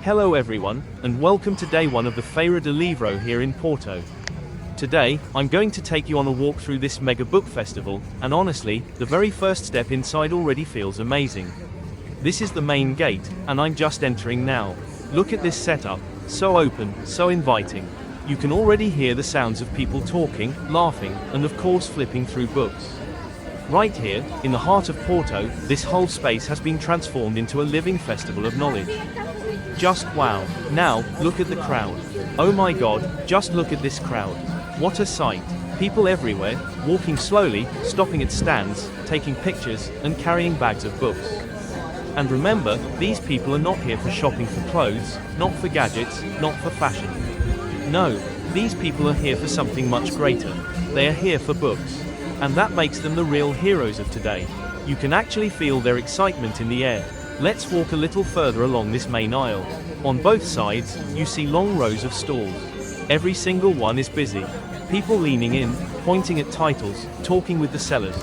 Hello everyone, and welcome to day one of the Feira de Livro here in Porto. Today, I'm going to take you on a walk through this mega book festival, and honestly, the very first step inside already feels amazing. This is the main gate, and I'm just entering now. Look at this setup, so open, so inviting. You can already hear the sounds of people talking, laughing, and of course flipping through books. Right here, in the heart of Porto, this whole space has been transformed into a living festival of knowledge. Just wow. Now, look at the crowd. Oh my god, just look at this crowd. What a sight. People everywhere, walking slowly, stopping at stands, taking pictures, and carrying bags of books. And remember, these people are not here for shopping for clothes, not for gadgets, not for fashion. No, these people are here for something much greater. They are here for books. And that makes them the real heroes of today. You can actually feel their excitement in the air. Let's walk a little further along this main aisle. On both sides, you see long rows of stalls. Every single one is busy. People leaning in, pointing at titles, talking with the sellers.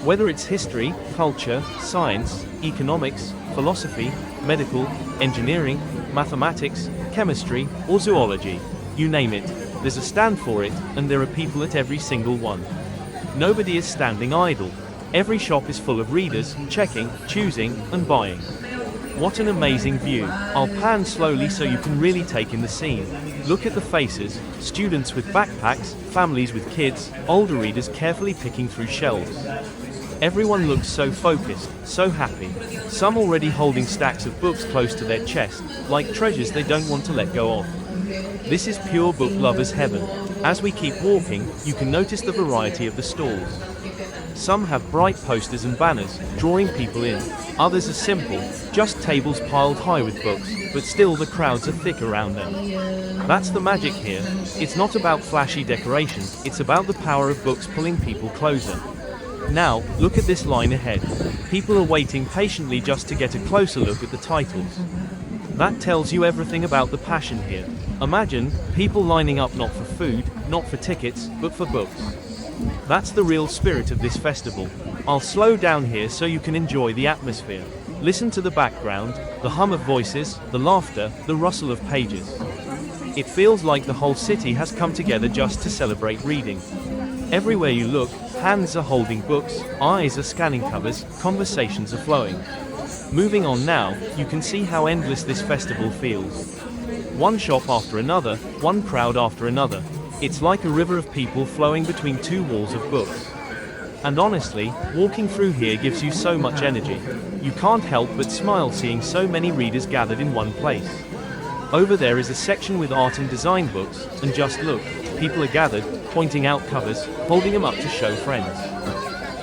Whether it's history, culture, science, economics, philosophy, medical, engineering, mathematics, chemistry, or zoology, you name it, there's a stand for it, and there are people at every single one. Nobody is standing idle. Every shop is full of readers, checking, choosing, and buying. What an amazing view. I'll pan slowly so you can really take in the scene. Look at the faces, students with backpacks, families with kids, older readers carefully picking through shelves. Everyone looks so focused, so happy. Some already holding stacks of books close to their chest, like treasures they don't want to let go of. This is pure book lovers' heaven. As we keep walking, you can notice the variety of the stalls. Some have bright posters and banners, drawing people in. Others are simple, just tables piled high with books, but still the crowds are thick around them. That's the magic here. It's not about flashy decoration, it's about the power of books pulling people closer. Now, look at this line ahead. People are waiting patiently just to get a closer look at the titles. That tells you everything about the passion here. Imagine, people lining up not for food, not for tickets, but for books. That's the real spirit of this festival. I'll slow down here so you can enjoy the atmosphere. Listen to the background, the hum of voices, the laughter, the rustle of pages. It feels like the whole city has come together just to celebrate reading. Everywhere you look, hands are holding books, eyes are scanning covers, conversations are flowing. Moving on now, you can see how endless this festival feels. One shop after another, one crowd after another. It's like a river of people flowing between two walls of books. And honestly, walking through here gives you so much energy. You can't help but smile seeing so many readers gathered in one place. Over there is a section with art and design books, and just look, people are gathered, pointing out covers, holding them up to show friends.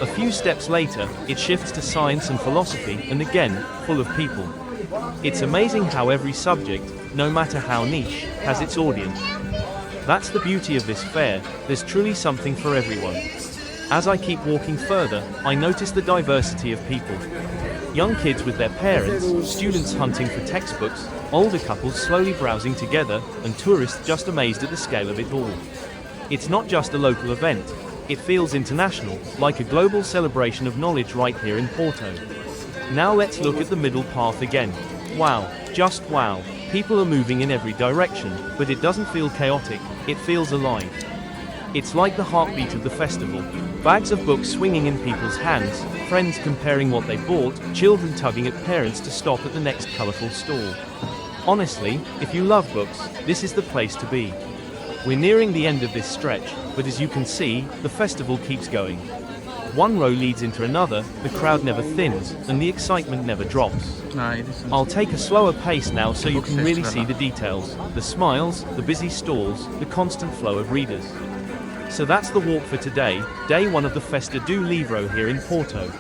A few steps later, it shifts to science and philosophy, and again, full of people. It's amazing how every subject, no matter how niche, has its audience. That's the beauty of this fair, there's truly something for everyone. As I keep walking further, I notice the diversity of people. Young kids with their parents, students hunting for textbooks, older couples slowly browsing together, and tourists just amazed at the scale of it all. It's not just a local event, it feels international, like a global celebration of knowledge right here in Porto. Now let's look at the middle path again. Wow, just wow. People are moving in every direction, but it doesn't feel chaotic, it feels alive. It's like the heartbeat of the festival. Bags of books swinging in people's hands, friends comparing what they bought, children tugging at parents to stop at the next colorful stall. Honestly, if you love books, this is the place to be. We're nearing the end of this stretch, but as you can see, the festival keeps going. One row leads into another, the crowd never thins, and the excitement never drops. I'll take a slower pace now so you can really see the details, the smiles, the busy stalls, the constant flow of readers. So that's the walk for today, day one of the Festa do Livro here in Porto.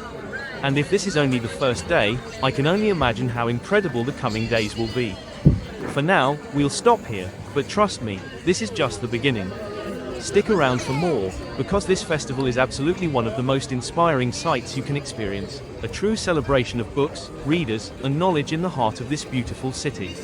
And if this is only the first day, I can only imagine how incredible the coming days will be. For now, we'll stop here, but trust me, this is just the beginning. Stick around for more, because this festival is absolutely one of the most inspiring sights you can experience, a true celebration of books, readers, and knowledge in the heart of this beautiful city.